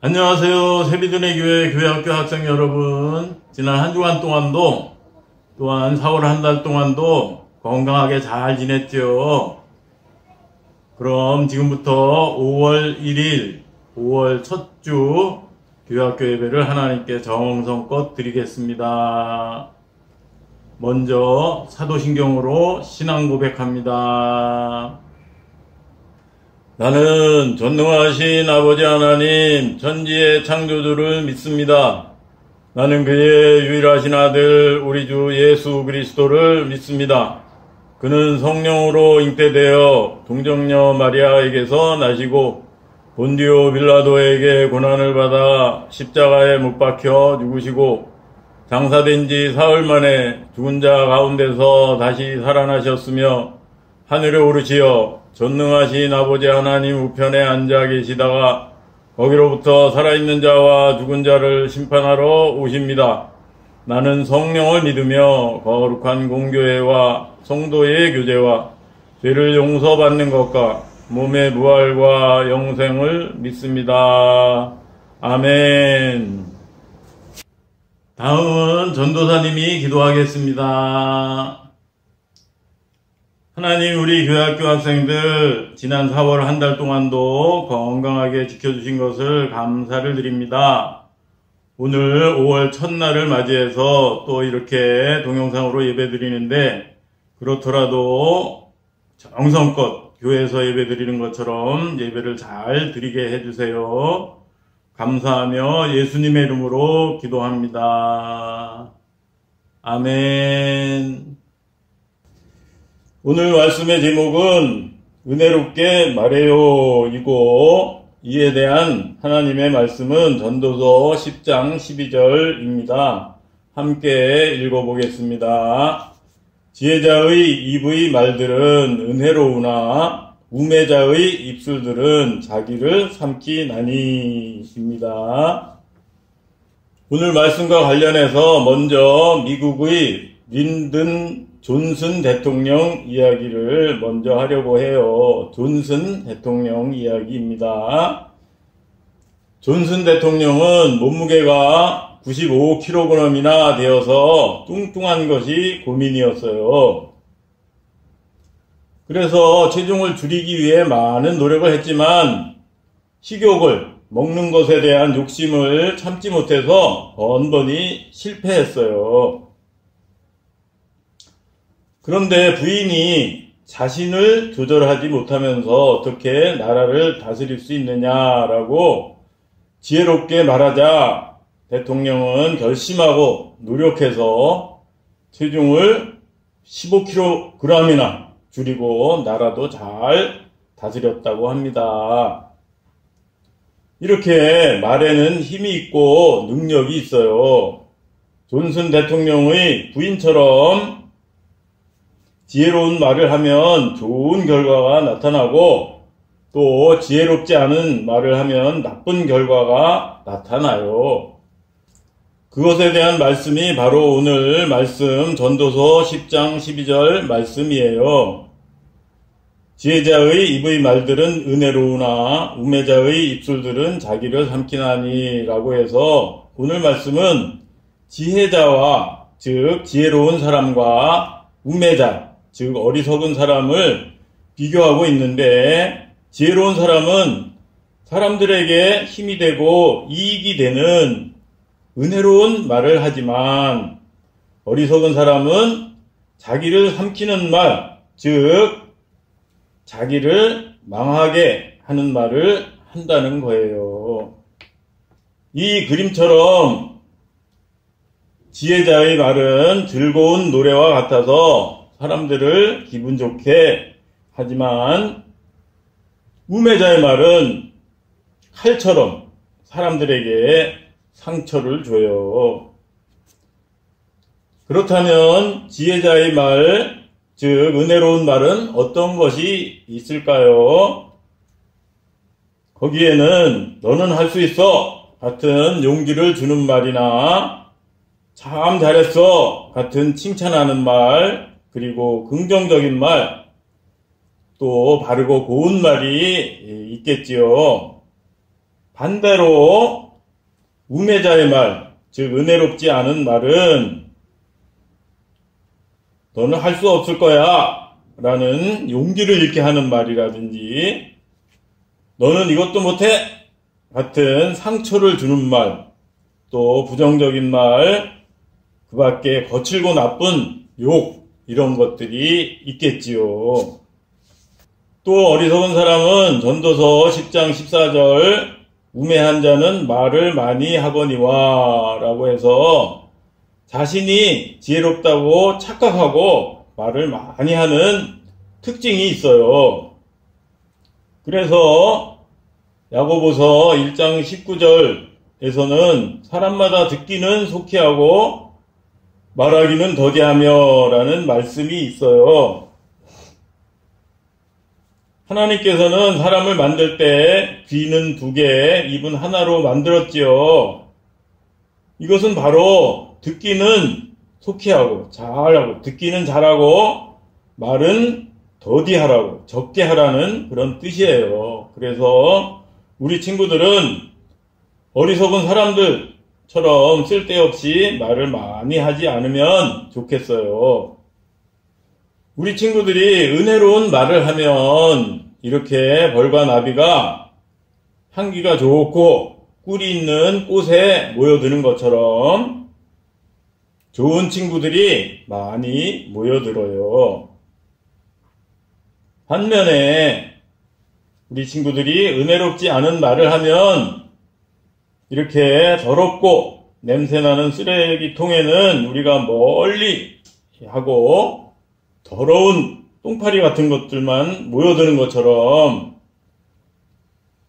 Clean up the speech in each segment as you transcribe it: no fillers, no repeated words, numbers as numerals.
안녕하세요. 새비드네 교회 교회학교 학생 여러분. 지난 한 주간 동안도 또한 4월 한 달 동안도 건강하게 잘 지냈죠. 그럼 지금부터 5월 1일 5월 첫 주 교회학교 예배를 하나님께 정성껏 드리겠습니다. 먼저 사도신경으로 신앙 고백합니다. 나는 전능하신 아버지 하나님 천지의 창조주를 믿습니다. 나는 그의 유일하신 아들 우리 주 예수 그리스도를 믿습니다. 그는 성령으로 잉태되어 동정녀 마리아에게서 나시고 본디오 빌라도에게 고난을 받아 십자가에 못 박혀 죽으시고 장사된 지 사흘 만에 죽은 자 가운데서 다시 살아나셨으며 하늘에 오르시어 전능하신 아버지 하나님 우편에 앉아 계시다가 거기로부터 살아있는 자와 죽은 자를 심판하러 오십니다. 나는 성령을 믿으며 거룩한 공교회와 성도의 교제와 죄를 용서받는 것과 몸의 부활과 영생을 믿습니다. 아멘. 다음은 전도사님이 기도하겠습니다. 하나님, 우리 교회학교 학생들 지난 4월 한 달 동안도 건강하게 지켜주신 것을 감사를 드립니다. 오늘 5월 첫날을 맞이해서 또 이렇게 동영상으로 예배 드리는데 그렇더라도 정성껏 교회에서 예배 드리는 것처럼 예배를 잘 드리게 해주세요. 감사하며 예수님의 이름으로 기도합니다. 아멘. 오늘 말씀의 제목은 은혜롭게 말해요 이고 이에 대한 하나님의 말씀은 전도서 10장 12절입니다. 함께 읽어보겠습니다. 지혜자의 입의 말들은 은혜로우나 우매자의 입술들은 자기를 삼키나니입니다. 오늘 말씀과 관련해서 먼저 미국의 린든 존슨 대통령 이야기를 먼저 하려고 해요. 존슨 대통령 이야기입니다. 존슨 대통령은 몸무게가 95kg이나 되어서 뚱뚱한 것이 고민이었어요. 그래서 체중을 줄이기 위해 많은 노력을 했지만 식욕을, 먹는 것에 대한 욕심을 참지 못해서 번번이 실패했어요. 그런데 부인이 자신을 조절하지 못하면서 어떻게 나라를 다스릴 수 있느냐라고 지혜롭게 말하자 대통령은 결심하고 노력해서 체중을 15kg이나 줄이고 나라도 잘 다스렸다고 합니다. 이렇게 말에는 힘이 있고 능력이 있어요. 존슨 대통령의 부인처럼 지혜로운 말을 하면 좋은 결과가 나타나고 또 지혜롭지 않은 말을 하면 나쁜 결과가 나타나요. 그것에 대한 말씀이 바로 오늘 말씀 전도서 10장 12절 말씀이에요. 지혜자의 입의 말들은 은혜로우나 우매자의 입술들은 자기를 삼키나니 라고 해서 오늘 말씀은 지혜자와 즉 지혜로운 사람과 우매자 즉 어리석은 사람을 비교하고 있는데 지혜로운 사람은 사람들에게 힘이 되고 이익이 되는 은혜로운 말을 하지만 어리석은 사람은 자기를 삼키는 말, 즉 자기를 망하게 하는 말을 한다는 거예요. 이 그림처럼 지혜자의 말은 즐거운 노래와 같아서 사람들을 기분 좋게 하지만 우매자의 말은 칼처럼 사람들에게 상처를 줘요. 그렇다면 지혜자의 말, 즉 은혜로운 말은 어떤 것이 있을까요? 거기에는 너는 할 수 있어 같은 용기를 주는 말이나 참 잘했어 같은 칭찬하는 말, 그리고 긍정적인 말, 또 바르고 고운 말이 있겠지요. 반대로 우매자의 말, 즉 은혜롭지 않은 말은 너는 할 수 없을 거야 라는 용기를 잃게 하는 말이라든지 너는 이것도 못해 같은 상처를 주는 말, 또 부정적인 말, 그 밖에 거칠고 나쁜 욕, 이런 것들이 있겠지요. 또 어리석은 사람은 전도서 10장 14절 우매한 자는 말을 많이 하거니와 라고 해서 자신이 지혜롭다고 착각하고 말을 많이 하는 특징이 있어요. 그래서 야고보서 1장 19절에서는 사람마다 듣기는 속히 하고 말하기는 더디하며 라는 말씀이 있어요. 하나님께서는 사람을 만들 때 귀는 2개, 입은 하나로 만들었지요. 이것은 바로 듣기는 속히 하고 잘하고 듣기는 잘하고 말은 더디하라고 적게 하라는 그런 뜻이에요. 그래서 우리 친구들은 어리석은 사람들처럼 쓸데없이 말을 많이 하지 않으면 좋겠어요. 우리 친구들이 은혜로운 말을 하면 이렇게 벌과 나비가 향기가 좋고 꿀이 있는 꽃에 모여드는 것처럼 좋은 친구들이 많이 모여들어요. 반면에 우리 친구들이 은혜롭지 않은 말을 하면 이렇게 더럽고 냄새나는 쓰레기통에는 우리가 멀리 하고 더러운 똥파리 같은 것들만 모여드는 것처럼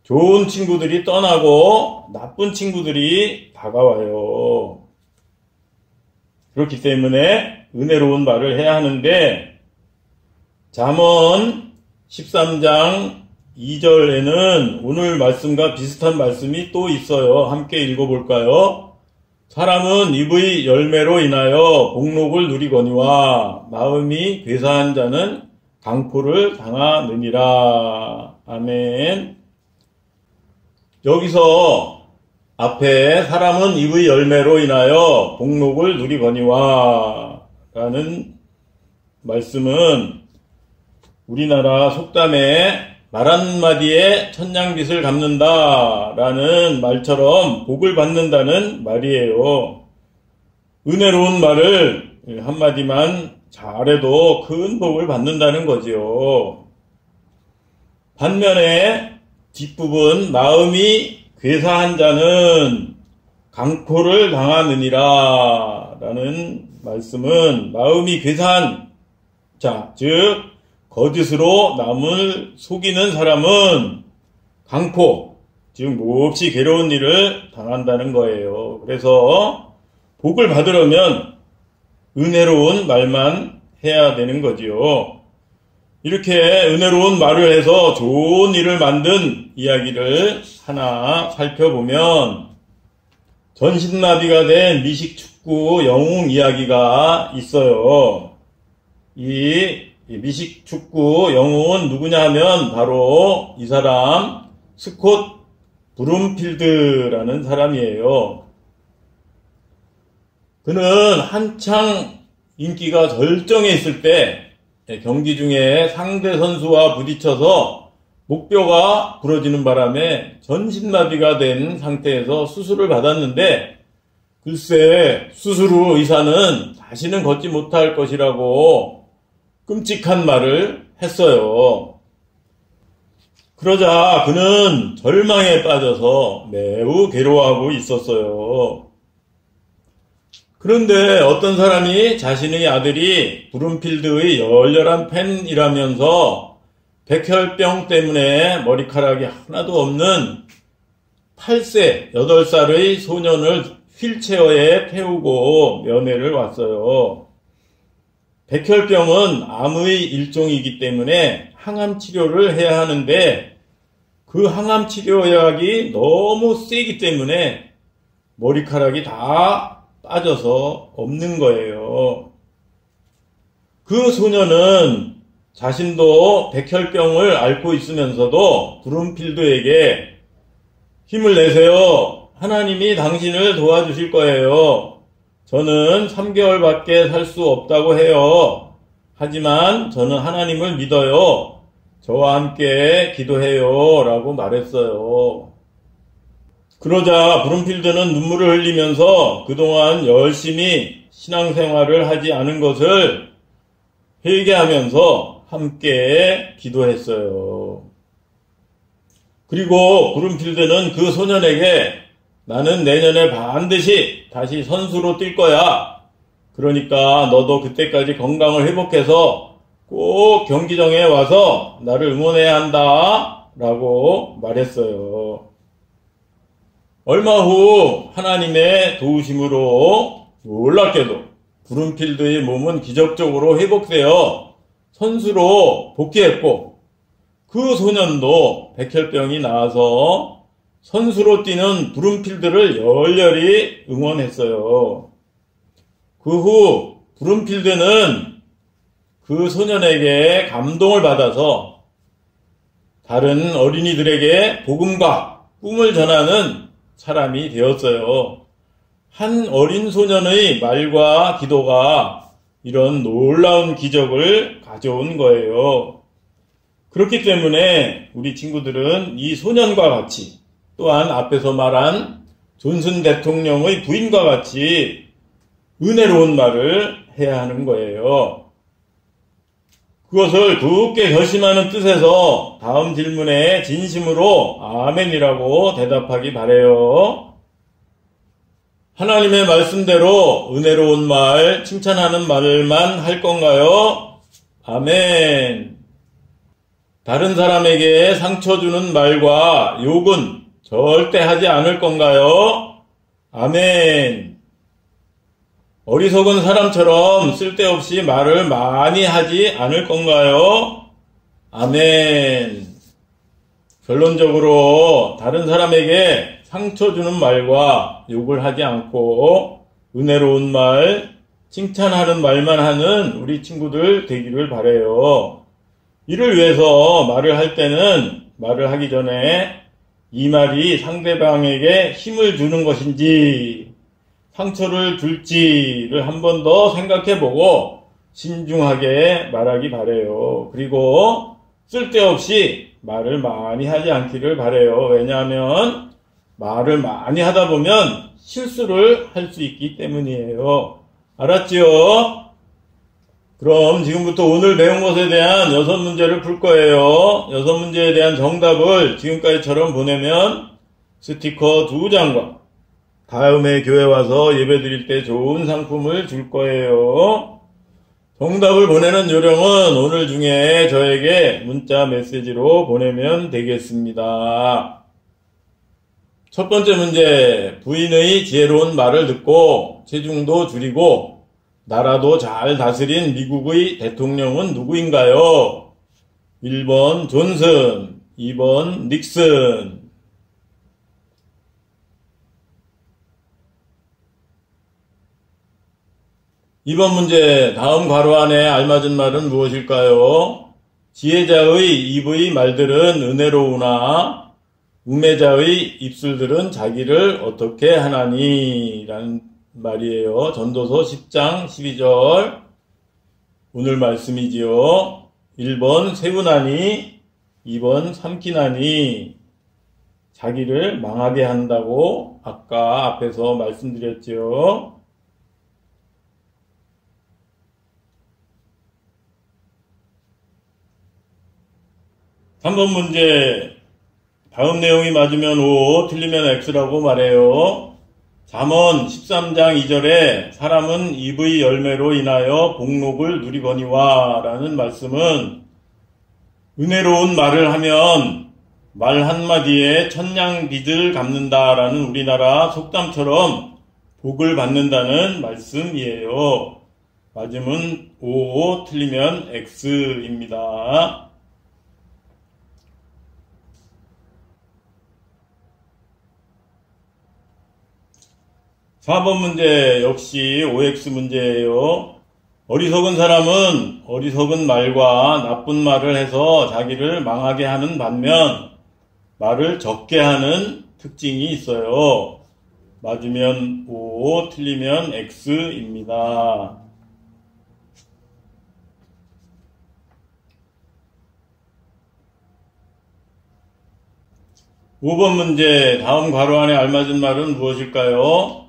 좋은 친구들이 떠나고 나쁜 친구들이 다가와요. 그렇기 때문에 은혜로운 말을 해야 하는데 잠언 13장 2절에는 오늘 말씀과 비슷한 말씀이 또 있어요. 함께 읽어볼까요? 사람은 입의 열매로 인하여 복록을 누리거니와 마음이 괴사한 자는 강포를 당하느니라. 아멘. 여기서 앞에 사람은 입의 열매로 인하여 복록을 누리거니와 라는 말씀은 우리나라 속담에 말 한마디에 천냥빚을 갚는다 라는 말처럼 복을 받는다는 말이에요. 은혜로운 말을 한마디만 잘해도 큰 복을 받는다는 거지요. 반면에 뒷부분 마음이 괴사한 자는 강포를 당하느니라 라는 말씀은 마음이 괴사한 자, 즉 거짓으로 남을 속이는 사람은 강포, 즉 몹시 괴로운 일을 당한다는 거예요. 그래서 복을 받으려면 은혜로운 말만 해야 되는 거지요. 이렇게 은혜로운 말을 해서 좋은 일을 만든 이야기를 하나 살펴보면 전신나비가 된 미식축구 영웅 이야기가 있어요. 이 미식축구 영웅은 누구냐 하면 바로 이 사람 스콧 브룸필드라는 사람이에요. 그는 한창 인기가 절정에 있을 때 경기 중에 상대 선수와 부딪혀서 목뼈가 부러지는 바람에 전신마비가 된 상태에서 수술을 받았는데 글쎄 수술 후 의사는 다시는 걷지 못할 것이라고 끔찍한 말을 했어요. 그러자 그는 절망에 빠져서 매우 괴로워하고 있었어요. 그런데 어떤 사람이 자신의 아들이 브룸필드의 열렬한 팬이라면서 백혈병 때문에 머리카락이 하나도 없는 8세, 8살의 소년을 휠체어에 태우고 면회를 왔어요. 백혈병은 암의 일종이기 때문에 항암 치료를 해야 하는데 그 항암 치료약이 너무 세기 때문에 머리카락이 다 빠져서 없는 거예요. 그 소년은 자신도 백혈병을 앓고 있으면서도 브룸필드에게 힘을 내세요. 하나님이 당신을 도와주실 거예요. 저는 3개월밖에 살 수 없다고 해요. 하지만 저는 하나님을 믿어요. 저와 함께 기도해요. 라고 말했어요. 그러자 브룸필드는 눈물을 흘리면서 그동안 열심히 신앙생활을 하지 않은 것을 회개하면서 함께 기도했어요. 그리고 브룸필드는 그 소년에게 나는 내년에 반드시 다시 선수로 뛸 거야. 그러니까 너도 그때까지 건강을 회복해서 꼭 경기장에 와서 나를 응원해야 한다. 라고 말했어요. 얼마 후 하나님의 도우심으로 놀랍게도 브룸필드의 몸은 기적적으로 회복되어 선수로 복귀했고 그 소년도 백혈병이 나아서 선수로 뛰는 브룸필드를 열렬히 응원했어요. 그 후 브룸필드는 그 소년에게 감동을 받아서 다른 어린이들에게 복음과 꿈을 전하는 사람이 되었어요. 한 어린 소년의 말과 기도가 이런 놀라운 기적을 가져온 거예요. 그렇기 때문에 우리 친구들은 이 소년과 같이 또한 앞에서 말한 존슨 대통령의 부인과 같이 은혜로운 말을 해야 하는 거예요. 그것을 굳게 결심하는 뜻에서 다음 질문에 진심으로 아멘이라고 대답하기 바라요. 하나님의 말씀대로 은혜로운 말, 칭찬하는 말만 할 건가요? 아멘. 다른 사람에게 상처 주는 말과 욕은 절대 하지 않을 건가요? 아멘. 어리석은 사람처럼 쓸데없이 말을 많이 하지 않을 건가요? 아멘. 결론적으로 다른 사람에게 상처 주는 말과 욕을 하지 않고 은혜로운 말, 칭찬하는 말만 하는 우리 친구들 되기를 바라요. 이를 위해서 말을 할 때는 말을 하기 전에 이 말이 상대방에게 힘을 주는 것인지 상처를 줄지를 한 번 더 생각해보고 신중하게 말하기 바라요. 그리고 쓸데없이 말을 많이 하지 않기를 바라요. 왜냐하면 말을 많이 하다 보면 실수를 할 수 있기 때문이에요. 알았지요? 그럼 지금부터 오늘 배운 것에 대한 6문제를 풀 거예요. 6문제에 대한 정답을 지금까지처럼 보내면 스티커 2장과 다음에 교회 와서 예배 드릴 때 좋은 상품을 줄 거예요. 정답을 보내는 요령은 오늘 중에 저에게 문자 메시지로 보내면 되겠습니다. 첫 번째 문제, 부인의 지혜로운 말을 듣고 체중도 줄이고 나라도 잘 다스린 미국의 대통령은 누구인가요? 1번 존슨, 2번 닉슨. 2번 문제, 다음 괄호 안에 알맞은 말은 무엇일까요? 지혜자의 입의 말들은 은혜로우나 우매자의 입술들은 자기를 어떻게 하나니? 라는 말이에요. 전도서 10장 12절 오늘 말씀이지요. 1번 세우나니, 2번 삼키나니. 자기를 망하게 한다고 아까 앞에서 말씀드렸지요. 3번 문제, 다음 내용이 맞으면 O, 틀리면 X라고 말해요. 잠언 13장 2절에 사람은 입의 열매로 인하여 복록을 누리거니와 라는 말씀은 은혜로운 말을 하면 말 한마디에 천냥빚을 갚는다 라는 우리나라 속담처럼 복을 받는다는 말씀이에요. 맞으면 O, 틀리면 X입니다. 4번 문제 역시 OX 문제예요. 어리석은 사람은 어리석은 말과 나쁜 말을 해서 자기를 망하게 하는 반면 말을 적게 하는 특징이 있어요. 맞으면 O, 틀리면 X입니다. 5번 문제, 다음 괄호 안에 알맞은 말은 무엇일까요?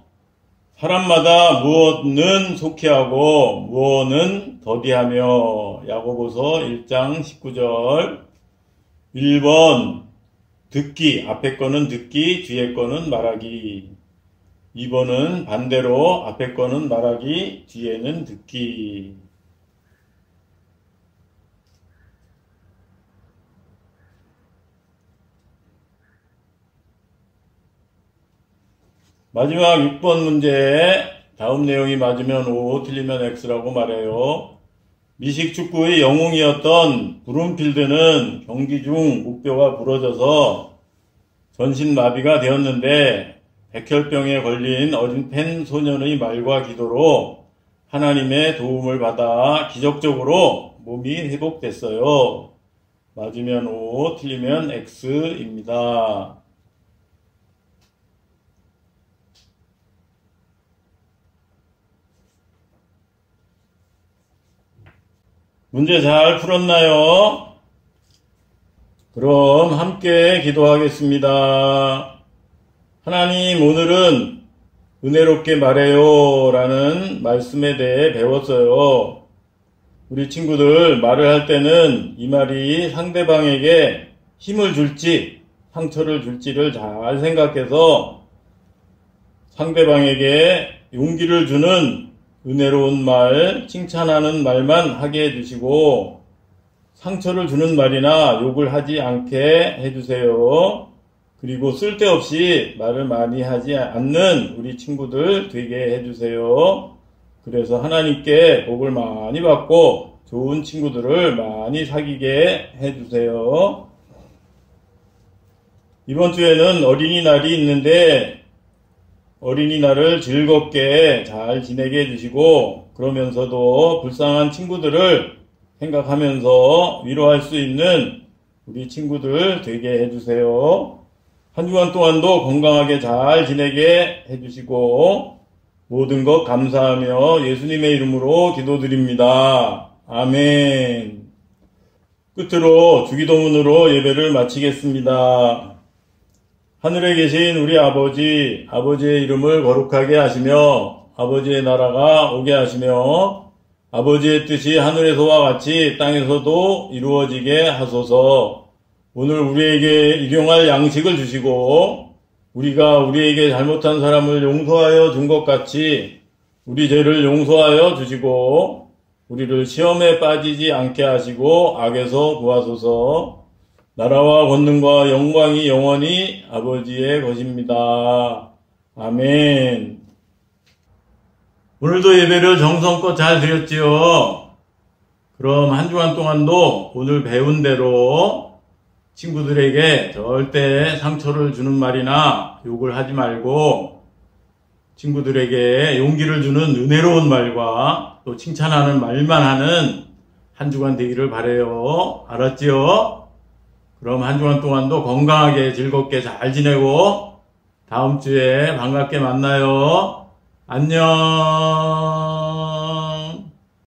사람마다 무엇은 속히하고 무엇은 더디하며. 야고보서 1장 19절. 1번 듣기, 앞에 거는 듣기, 뒤에 거는 말하기. 2번은 반대로 앞에 거는 말하기, 뒤에는 듣기. 마지막 6번 문제, 다음 내용이 맞으면 O, 틀리면 X라고 말해요. 미식축구의 영웅이었던 브룸필드는 경기 중 목뼈가 부러져서 전신마비가 되었는데 백혈병에 걸린 어린 팬 소년의 말과 기도로 하나님의 도움을 받아 기적적으로 몸이 회복됐어요. 맞으면 O, 틀리면 X입니다. 문제 잘 풀었나요? 그럼 함께 기도하겠습니다. 하나님, 오늘은 은혜롭게 말해요 라는 말씀에 대해 배웠어요. 우리 친구들 말을 할 때는 이 말이 상대방에게 힘을 줄지 상처를 줄지를 잘 생각해서 상대방에게 용기를 주는 은혜로운 말, 칭찬하는 말만 하게 해주시고 상처를 주는 말이나 욕을 하지 않게 해주세요. 그리고 쓸데없이 말을 많이 하지 않는 우리 친구들 되게 해주세요. 그래서 하나님께 복을 많이 받고 좋은 친구들을 많이 사귀게 해주세요. 이번 주에는 어린이날이 있는데 어린이날을 즐겁게 잘 지내게 해주시고 그러면서도 불쌍한 친구들을 생각하면서 위로할 수 있는 우리 친구들 되게 해주세요. 한 주간 동안도 건강하게 잘 지내게 해주시고 모든 것 감사하며 예수님의 이름으로 기도드립니다. 아멘. 끝으로 주기도문으로 예배를 마치겠습니다. 하늘에 계신 우리 아버지, 아버지의 이름을 거룩하게 하시며 아버지의 나라가 오게 하시며 아버지의 뜻이 하늘에서와 같이 땅에서도 이루어지게 하소서. 오늘 우리에게 일용할 양식을 주시고 우리가 우리에게 잘못한 사람을 용서하여 준 것 같이 우리 죄를 용서하여 주시고 우리를 시험에 빠지지 않게 하시고 악에서 구하소서. 나라와 권능과 영광이 영원히 아버지의 것입니다. 아멘. 오늘도 예배를 정성껏 잘 드렸지요. 그럼 한 주간 동안도 오늘 배운 대로 친구들에게 절대 상처를 주는 말이나 욕을 하지 말고 친구들에게 용기를 주는 은혜로운 말과 또 칭찬하는 말만 하는 한 주간 되기를 바라요. 알았지요? 그럼 한 주간 동안도 건강하게 즐겁게 잘 지내고 다음 주에 반갑게 만나요. 안녕.